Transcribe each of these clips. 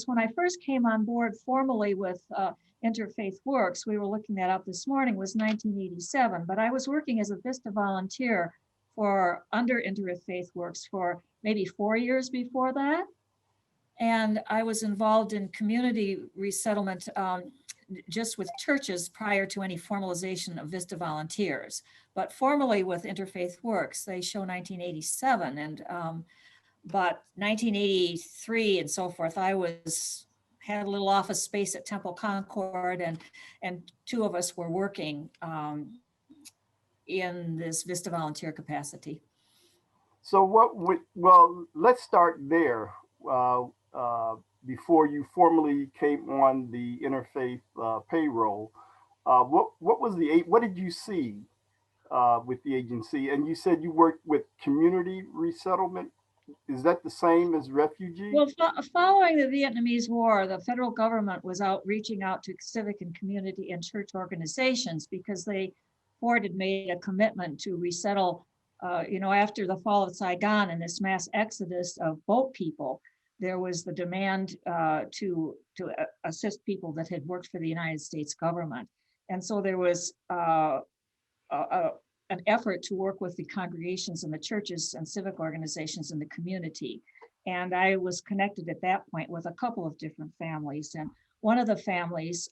because when I first came on board formally with InterFaith Works, we were looking that up this morning, was 1987, but I was working as a VISTA volunteer for under InterFaith Works for maybe 4 years before that. And I was involved in community resettlement just with churches prior to any formalization of VISTA volunteers. But formally with InterFaith Works, they show 1987, and but 1983 and so forth, I had a little office space at Temple Concord, and two of us were working in this VISTA volunteer capacity. So well, let's start there. Before you formally came on the Interfaith payroll, what did you see with the agency? And you said you worked with community resettlement. Is that the same as refugee? Well, following the Vietnamese War, the federal government was reaching out to civic and community and church organizations because Ford had made a commitment to resettle, after the fall of Saigon and this mass exodus of boat people. There was the demand to assist people that had worked for the United States government. And so there was an effort to work with the congregations and the churches and civic organizations in the community. And I was connected at that point with a couple of different families. And one of the families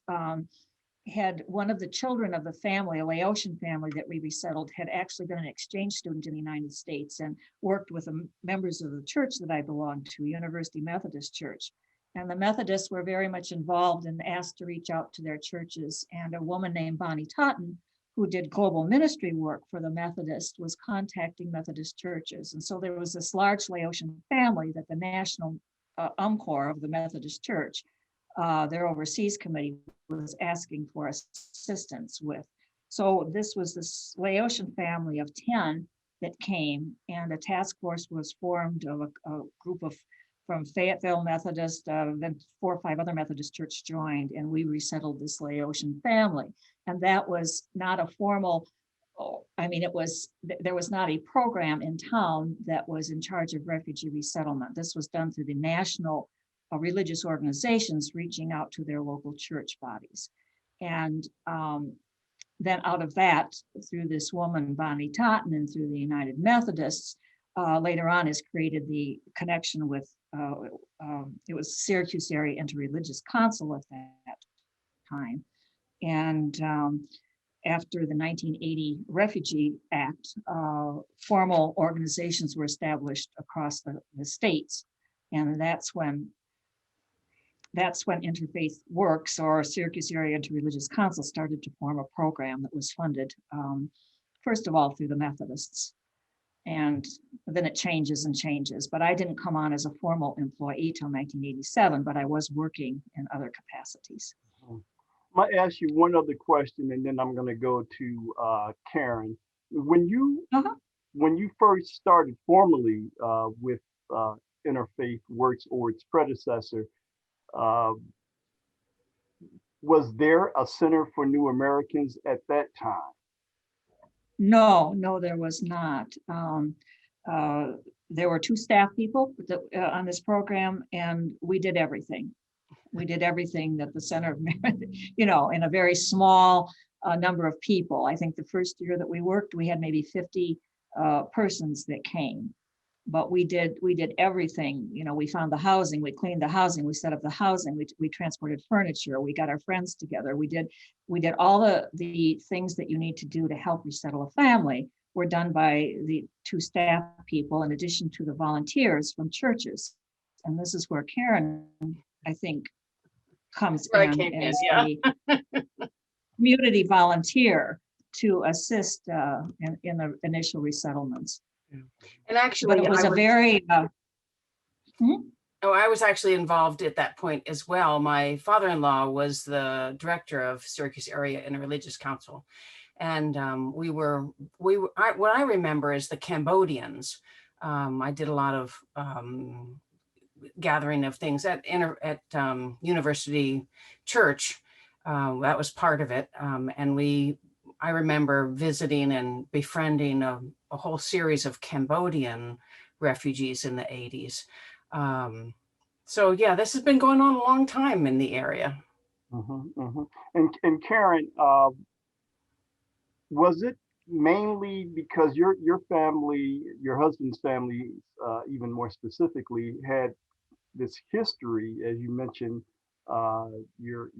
had one of the children of the family, a Laotian family that we resettled, had actually been an exchange student in the United States and worked with the members of the church that I belonged to, University Methodist Church. And the Methodists were very much involved and asked to reach out to their churches. And a woman named Bonnie Totten, who did global ministry work for the Methodist, was contacting Methodist churches. And so there was this large Laotian family that the National UMCOR of the Methodist Church, their overseas committee, was asking for assistance with. So this was this Laotian family of 10 that came, and a task force was formed of a group from Fayetteville Methodist, then 4 or 5 other Methodist church joined, and we resettled this Laotian family. And that was not a formal, there was not a program in town that was in charge of refugee resettlement. This was done through the national religious organizations reaching out to their local church bodies. And then out of that, through this woman, Bonnie Totten, and through the United Methodists, later on is created the connection with, it was Syracuse Area Interreligious Council at that time. And after the 1980 Refugee Act, formal organizations were established across the states. And that's when InterFaith Works, or Syracuse Area Interreligious Council, started to form a program that was funded, first of all, through the Methodists. And then it changes and changes. But I didn't come on as a formal employee till 1987, but I was working in other capacities. I might ask you one other question, and then I'm going to go to Karen. When you first started formally with InterFaith Works, or its predecessor, was there a Center for New Americans at that time? No, there was not. There were 2 staff people on this program, and we did everything. We did everything that the Center of, in a very small number of people. I think the first year that we worked, we had maybe 50 persons that came. But we did everything. We found the housing, we cleaned the housing, we set up the housing, we transported furniture, we got our friends together. We did all the things that you need to do to help resettle a family were done by the 2 staff people, in addition to the volunteers from churches. And this is where Karen, I think, comes in as a community volunteer to assist in the initial resettlements. And actually, but it was I was actually involved at that point as well. My father-in-law was the director of Syracuse Area Interreligious Council, and what I remember is the Cambodians. I did a lot of gathering of things at University Church. That was part of it, and I remember visiting and befriending a whole series of Cambodian refugees in the 80s. So yeah, this has been going on a long time in the area. And Karen, was it mainly because your family, your husband's family, even more specifically, had this history, as you mentioned, uh, your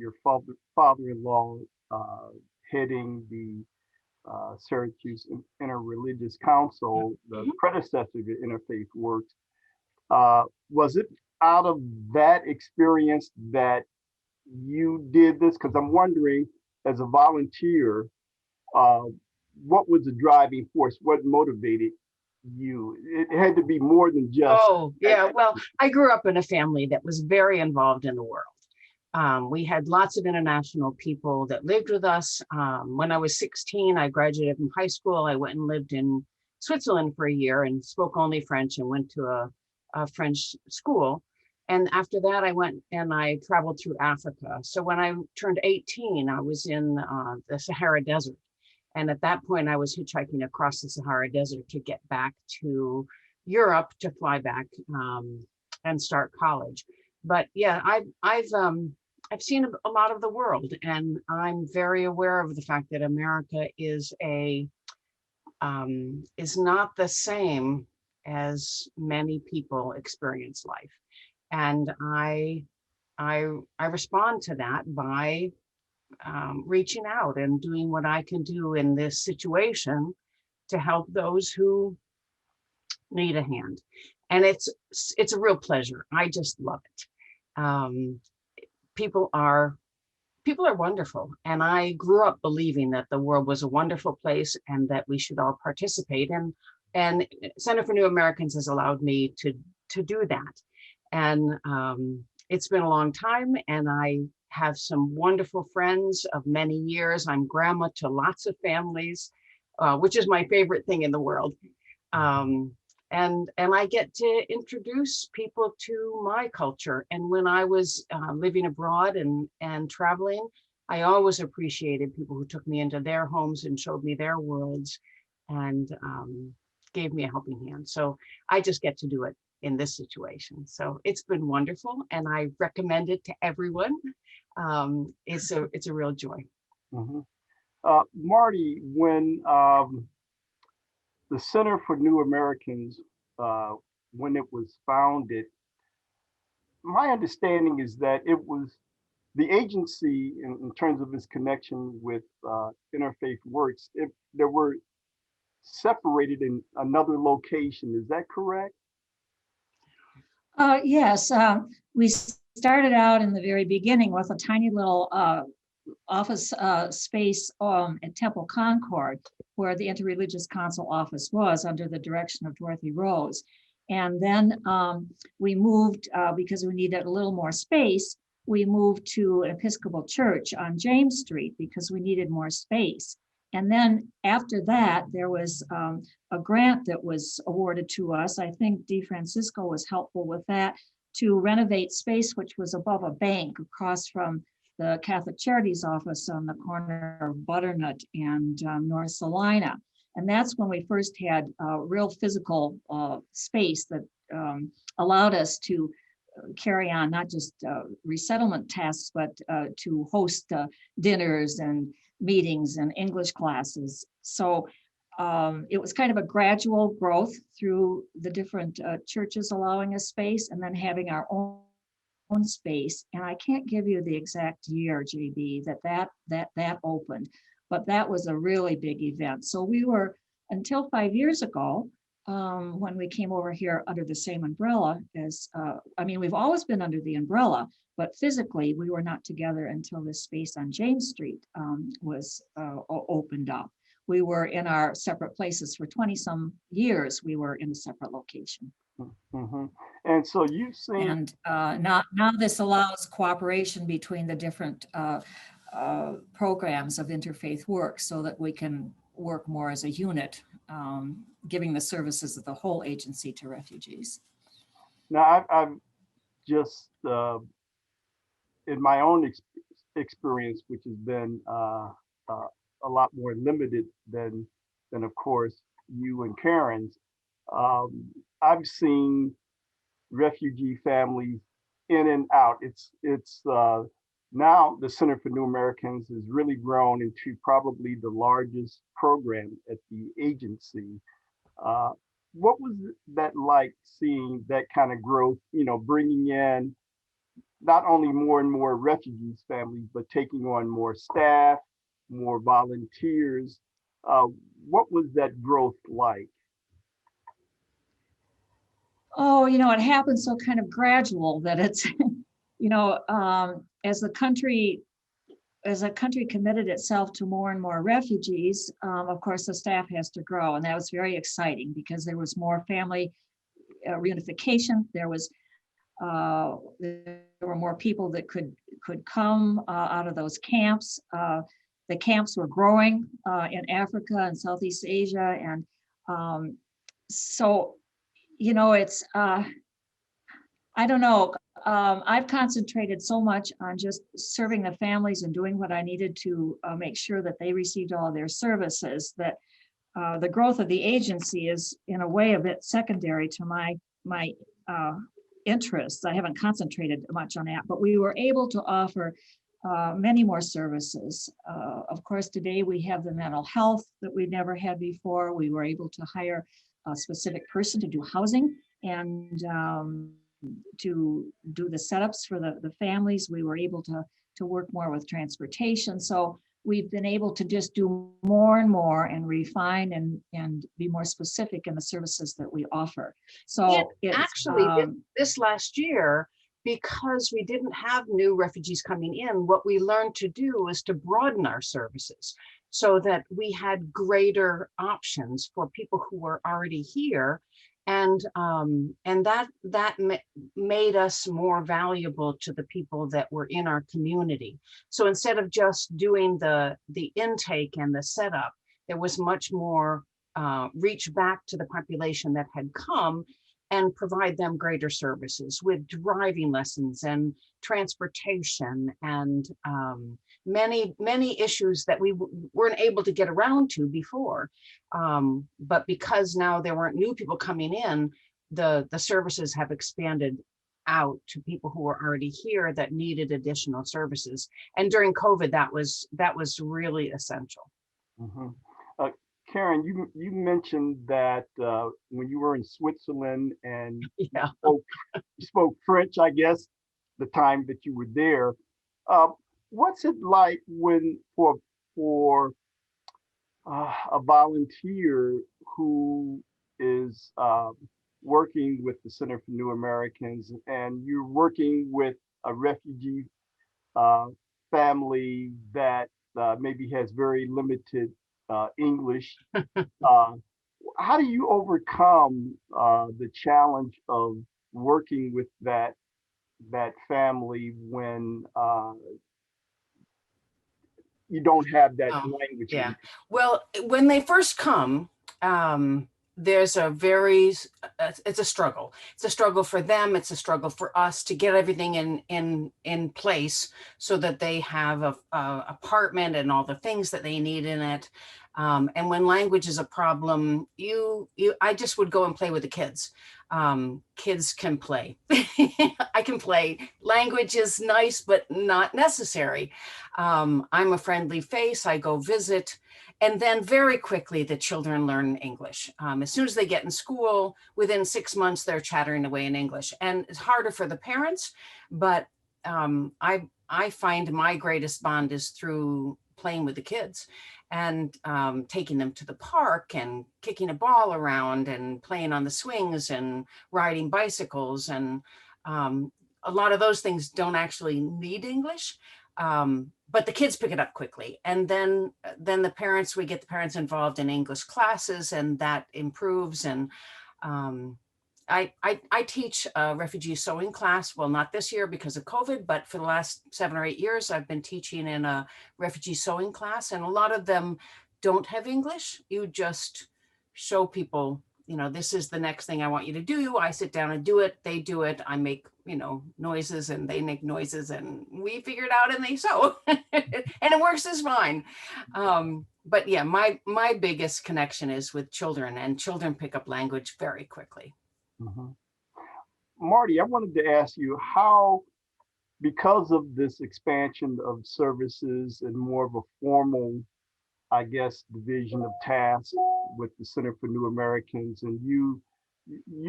father-in-law uh, heading the Syracuse Interreligious Council, the Mhm. predecessor to InterFaith Works. Was it out of that experience that you did this? Because I'm wondering, as a volunteer, uh, what was the driving force? What motivated you? It had to be more than just. Oh, yeah. Well, I grew up in a family that was very involved in the world. We had lots of international people that lived with us. When I was 16, I graduated from high school. I went and lived in Switzerland for a year and spoke only French and went to a French school. And after that, I went and I traveled through Africa. So when I turned 18, I was in the Sahara Desert. And at that point, I was hitchhiking across the Sahara Desert to get back to Europe to fly back and start college. But yeah, I've seen a lot of the world, and I'm very aware of the fact that America is not the same as many people experience life, and I respond to that by reaching out and doing what I can do in this situation to help those who need a hand. And it's a real pleasure. I just love it. People are people are wonderful, and I grew up believing that the world was a wonderful place and that we should all participate. And Center for New Americans has allowed me to do that. And it's been a long time, and I have some wonderful friends of many years. I'm grandma to lots of families, which is my favorite thing in the world. Um, and I get to introduce people to my culture. And when I was living abroad and traveling, I always appreciated people who took me into their homes and showed me their worlds and gave me a helping hand. So I just get to do it in this situation. So it's been wonderful, and I recommend it to everyone. It's a real joy. Mhm. Marty, when the Center for New Americans, uh, when it was founded, my understanding is that it was the agency in terms of its connection with Interfaith Works, there were separated in another location. Is that correct? Yes, we started out in the very beginning with a tiny little office space at Temple Concord, where the Interreligious Council office was under the direction of Dorothy Rose. And then we moved, because we needed a little more space, we moved to an Episcopal church on James Street because we needed more space. And then after that, there was a grant that was awarded to us. I think DeFrancisco was helpful with that, to renovate space, which was above a bank across from the Catholic Charities office on the corner of Butternut and North Salina. And that's when we first had real physical space that allowed us to carry on not just resettlement tasks, but to host dinners and meetings and English classes. So it was kind of a gradual growth through the different churches allowing us space, and then having our own space. And I can't give you the exact year, JB, that opened, but that was a really big event. So we were, until 5 years ago, when we came over here under the same umbrella as, I mean, we've always been under the umbrella, but physically we were not together until this space on James Street was opened up. We were in our separate places for 20 some years. We were in a separate location. Mm-hmm. And so you've seen. And now this allows cooperation between the different programs of Interfaith Works, so that we can work more as a unit, giving the services of the whole agency to refugees. Now, I've just, in my own experience, which has been a lot more limited than of course, you and Karen's, I've seen refugee families in and out. It's now the Center for New Americans has really grown into probably the largest program at the agency. Uh, what was that like, seeing that kind of growth, bringing in not only more and more refugees families, but taking on more staff, more volunteers? Uh, what was that growth like? Oh, it happens so kind of gradual that it's, as the country committed itself to more and more refugees, of course, the staff has to grow. And that was very exciting because there was more family reunification. There were more people that could come out of those camps. The camps were growing in Africa and Southeast Asia. And so, it's, I don't know. I've concentrated so much on just serving the families and doing what I needed to make sure that they received all their services, that the growth of the agency is in a way a bit secondary to my interests. I haven't concentrated much on that, but we were able to offer many more services. Of course, today we have the mental health that we never had before. We were able to hire a specific person to do housing and to do the setups for the families. We were able to work more with transportation. So we've been able to just do more and more and refine and be more specific in the services that we offer. So it's actually, this last year, because we didn't have new refugees coming in, what we learned to do is to broaden our services so that we had greater options for people who were already here. And that made us more valuable to the people that were in our community. So instead of just doing the intake and the setup, there was much more reach back to the population that had come and provide them greater services with driving lessons and transportation and many issues that we weren't able to get around to before. But because now there weren't new people coming in, the services have expanded out to people who were already here that needed additional services. And during COVID, that was really essential. Mm-hmm. Karen, you mentioned that when you were in Switzerland and Yeah. you spoke French, I guess, the time that you were there. What's it like when for a volunteer who is working with the Center for New Americans, and you're working with a refugee family that maybe has very limited English? How do you overcome the challenge of working with that family when you don't have that language? Yeah. Well, when they first come, there's it's a struggle. It's a struggle for them. It's a struggle for us to get everything in place so that they have a apartment and all the things that they need in it. And when language is a problem, I just would go and play with the kids. Kids can play. I can play. Language is nice, but not necessary. I'm a friendly face. I go visit. And then very quickly, the children learn English. As soon as they get in school, within 6 months, they're chattering away in English. And it's harder for the parents, but I find my greatest bond is through playing with the kids and taking them to the park and kicking a ball around and playing on the swings and riding bicycles. And a lot of those things don't actually need English. But the kids pick it up quickly. And then we get the parents involved in English classes, and that improves. And I teach a refugee sewing class. Well, not this year because of COVID, but for the last 7 or 8 years, I've been teaching in a refugee sewing class. And a lot of them don't have English. You just show people, this is the next thing I want you to do. I sit down and do it. They do it. I make, noises and they make noises, and we figure it out and they sew and it works just fine. But yeah, my biggest connection is with children, and children pick up language very quickly. Mm-hmm. Marty, I wanted to ask you how, because of this expansion of services and more of a formal, I guess, division of tasks with the Center for New Americans, and you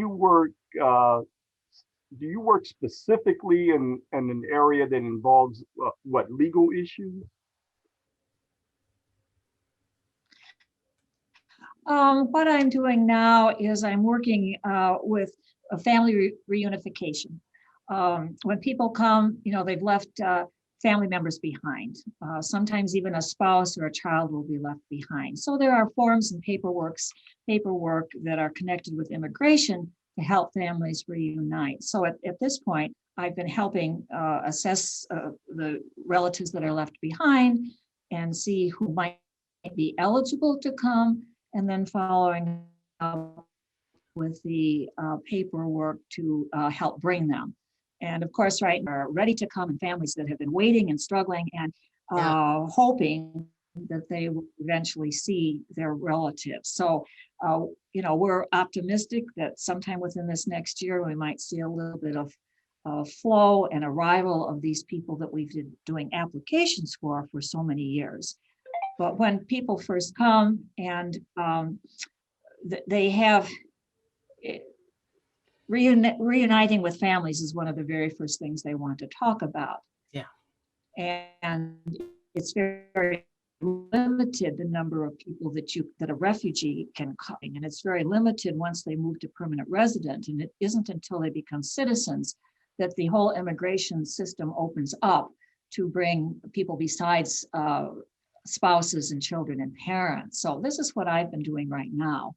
work, do you work specifically in an area that involves what, legal issues? What I'm doing now is I'm working with a family reunification. When people come, they've left family members behind. Sometimes even a spouse or a child will be left behind. So there are forms and paperwork that are connected with immigration to help families reunite. So at this point, I've been helping assess the relatives that are left behind and see who might be eligible to come, and then following up with the paperwork to help bring them. And of course, right, are ready to come, and families that have been waiting and struggling and hoping that they will eventually see their relatives. So, we're optimistic that sometime within this next year, we might see a little bit of flow and arrival of these people that we've been doing applications for so many years. But when people first come and they have reuniting with families is one of the very first things they want to talk about. Yeah. And it's very limited, the number of people that a refugee can come, and it's very limited once they move to permanent resident. And it isn't until they become citizens that the whole immigration system opens up to bring people besides spouses and children and parents. So this is what I've been doing right now.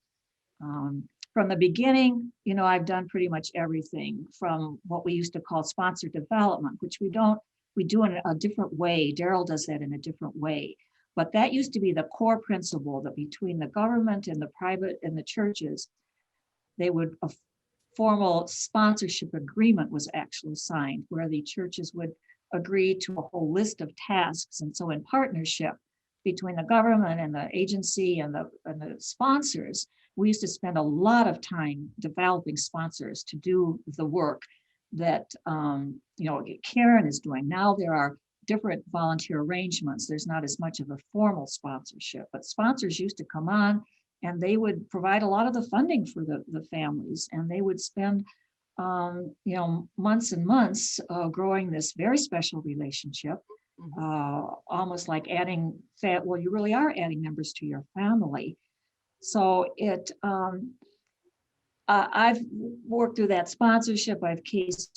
From the beginning, I've done pretty much everything from what we used to call sponsored development, which we do in a different way. Daryl does that in a different way. But that used to be the core principle, that between the government and the private and the churches, a formal sponsorship agreement was actually signed, where the churches would agree to a whole list of tasks. And so in partnership between the government and the agency and the sponsors, we used to spend a lot of time developing sponsors to do the work that Karen is doing. Now there are different volunteer arrangements. There's not as much of a formal sponsorship, but sponsors used to come on and they would provide a lot of the funding for the families, and they would spend months and months growing this very special relationship. Almost like you really are adding members to your family. So I've worked through that sponsorship. I've case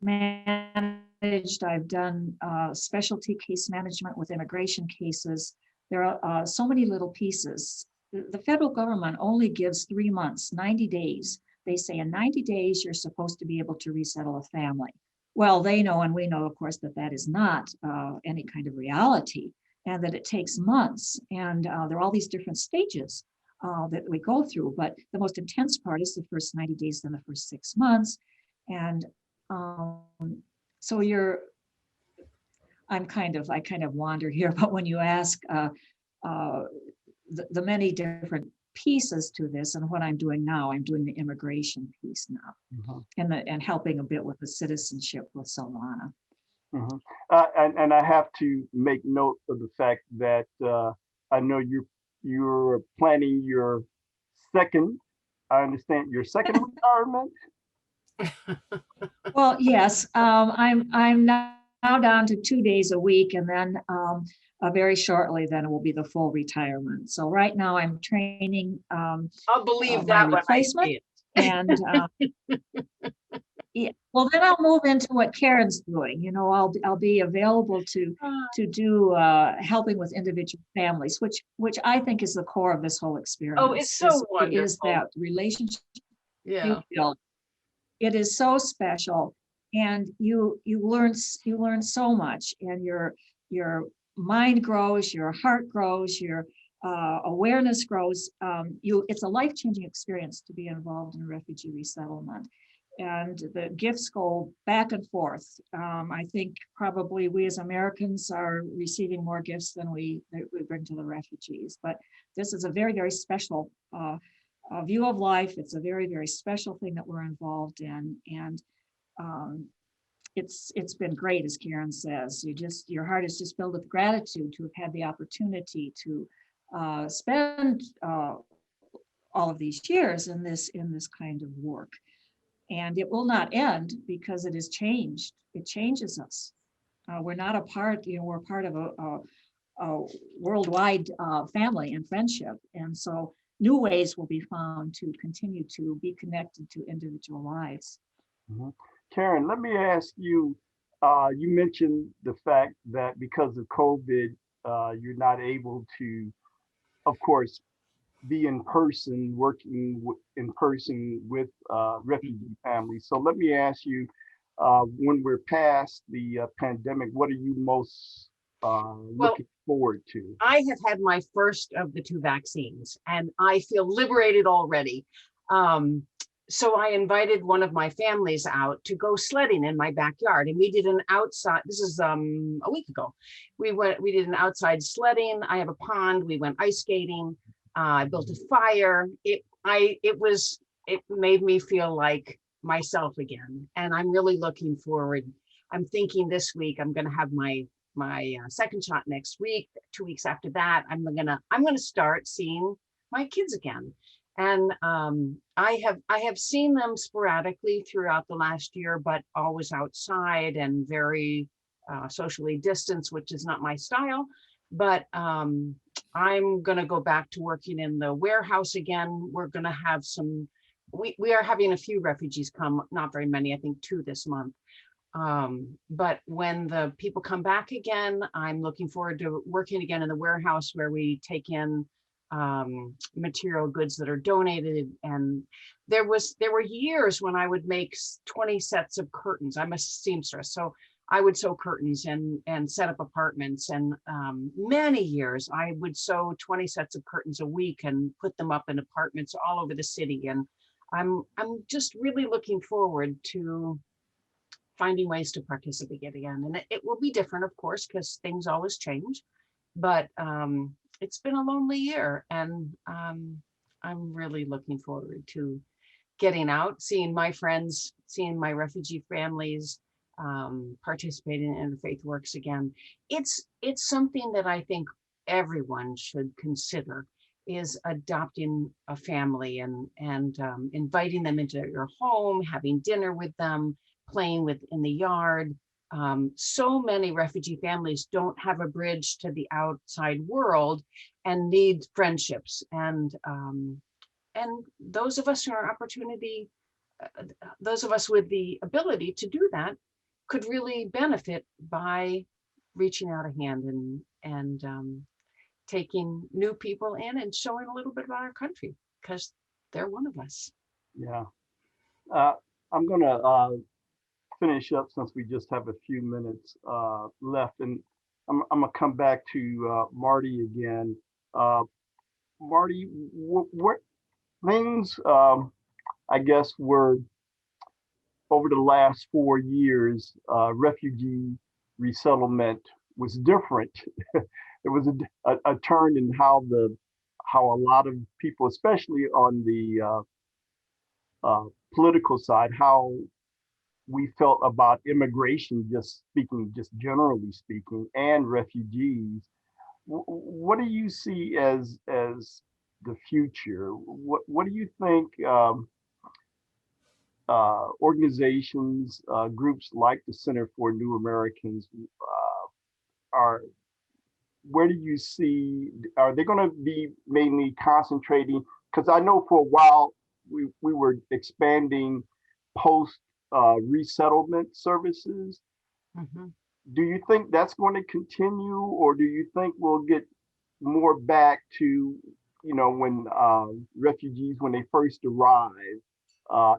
managed. I've done specialty case management with immigration cases. There are so many little pieces. The federal government only gives 3 months, 90 days. They say in 90 days, you're supposed to be able to resettle a family. Well, they know, and we know, of course, that is not any kind of reality, and that it takes months. And there are all these different stages that we go through. But the most intense part is the first 90 days, then the first 6 months. And so I kind of wander here, but when you ask the many different pieces to this, and what I'm doing now, I'm doing the immigration piece now, and helping a bit with the citizenship with Solana. And I have to make note of the fact that I know you're planning your second retirement. Well, yes, I'm now down to 2 days a week, and then very shortly, then it will be the full retirement. So right now I'm training. I'll believe that when I see it. And yeah, well, then I'll move into what Karen's doing. I'll be available to do helping with individual families, which I think is the core of this whole experience. Oh, it's so wonderful. Is that relationship? Yeah. It is so special, and you learn so much, and your mind grows, your heart grows, your awareness grows. It's a life-changing experience to be involved in refugee resettlement, and the gifts go back and forth. I think probably we as Americans are receiving more gifts than we bring to the refugees, but this is a very, very special view of life. It's a very, very special thing that we're involved in, and it's been great, as Karen says. Your heart is just filled with gratitude to have had the opportunity to spend all of these years in this kind of work. And it will not end because it has changed. It changes us. We're not a part, we're part of a worldwide family and friendship. And so new ways will be found to continue to be connected to individual lives. Mhm. Karen, let me ask you, you mentioned the fact that because of COVID, you're not able to, of course, be in person, working in person with refugee families. So let me ask you, when we're past the pandemic, what are you most looking forward to? I have had my first of the 2 vaccines and I feel liberated already. So I invited one of my families out to go sledding in my backyard, and we did an outside, this is a week ago. We did an outside sledding. I have a pond. We went ice skating. I built a fire. It made me feel like myself again. And I'm really looking forward. I'm thinking this week I'm going to have my second shot next week. 2 weeks after that, I'm gonna start seeing my kids again. And I have seen them sporadically throughout the last year, but always outside and very socially distanced, which is not my style. But I'm gonna go back to working in the warehouse again. We're gonna have we are having a few refugees come, not very many, I think 2 this month. But when the people come back again, I'm looking forward to working again in the warehouse where we take in material goods that are donated. And there were years when I would make 20 sets of curtains. I'm a seamstress, so I would sew curtains and set up apartments. And many years I would sew 20 sets of curtains a week and put them up in apartments all over the city. And I'm just really looking forward to finding ways to participate again. And it will be different, of course, because things always change. But it's been a lonely year, and I'm really looking forward to getting out, seeing my friends, seeing my refugee families, participating in InterFaith Works again. It's something that I think everyone should consider, is adopting a family and inviting them into your home, having dinner with them, playing in the yard. So many refugee families don't have a bridge to the outside world and need friendships. And those of us who are opportunity, those of us with the ability to do that could really benefit by reaching out a hand and taking new people in and showing a little bit about our country, because they're one of us. Yeah. I'm gonna finish up since we just have a few minutes left, and I'm gonna come back to Marty again. Marty, what things I guess were over the last 4 years, refugee resettlement was different. It was a turn in how a lot of people, especially on the political side, how we felt about immigration, just generally speaking, and refugees. What do you see as the future? What do you think organizations, groups like the Center for New Americans are? Where do you see? Are they going to be mainly concentrating? Because I know for a while we were expanding post resettlement services. Mm-hmm. Do you think that's going to continue, or do you think we'll get more back to, when refugees, when they first arrive,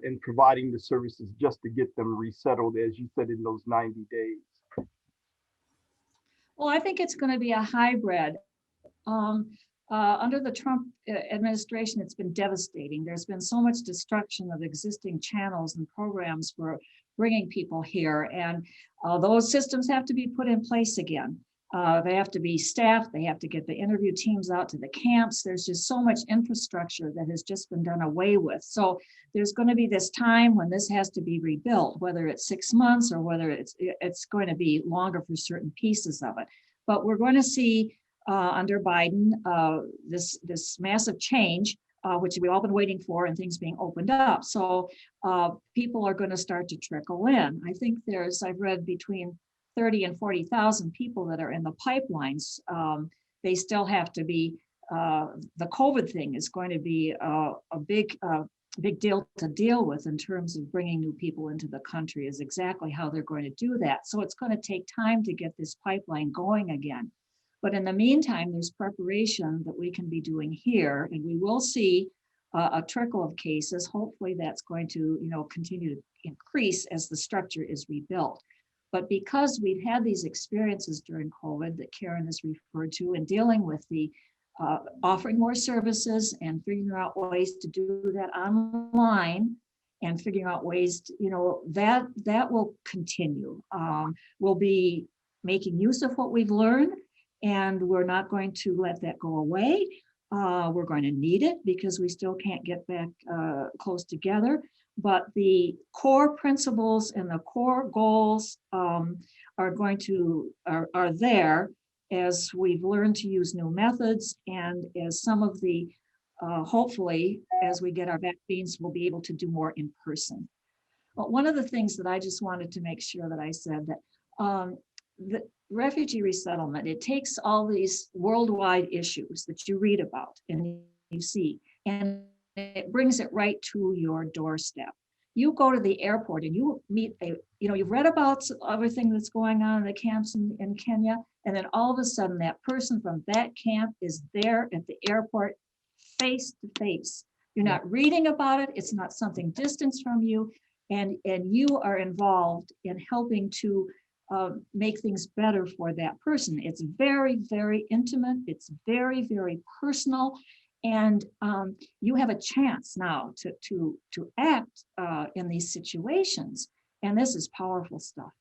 and providing the services just to get them resettled, as you said, in those 90 days? Well, I think it's going to be a hybrid. Under the Trump administration, it's been devastating. There's been so much destruction of existing channels and programs for bringing people here, and those systems have to be put in place again. They have to be staffed. They have to get the interview teams out to the camps. There's just so much infrastructure that has just been done away with. So there's going to be this time when this has to be rebuilt, whether it's 6 months or whether it's going to be longer for certain pieces of it. But we're going to see under Biden this massive change, which we've all been waiting for, and things being opened up. So people are going to start to trickle in. I think I've read between 30 and 40,000 people that are in the pipelines. They still have to be, the COVID thing is going to be a big deal to deal with in terms of bringing new people into the country, is exactly how they're going to do that. So it's going to take time to get this pipeline going again. But in the meantime, there's preparation that we can be doing here, and we will see a trickle of cases. Hopefully that's going to, continue to increase as the structure is rebuilt. But because we've had these experiences during COVID that Karen has referred to, and dealing with the offering more services and figuring out ways to do that online and figuring out ways to, that will continue. We'll be making use of what we've learned, and we're not going to let that go away. We're going to need it because we still can't get back close together. But the core principles and the core goals are there as we've learned to use new methods, and as some of the, hopefully, as we get our vaccines, we'll be able to do more in person. But one of the things that I just wanted to make sure that I said that the refugee resettlement, it takes all these worldwide issues that you read about and you see, and it brings it right to your doorstep. You go to the airport and you meet you've read about everything that's going on in the camps in Kenya, and then all of a sudden that person from that camp is there at the airport face to face. You're not reading about it. It's not something distant from you, and you are involved in helping to make things better for that person. It's very, very intimate. It's very, very personal. And you have a chance now to act in these situations. And this is powerful stuff.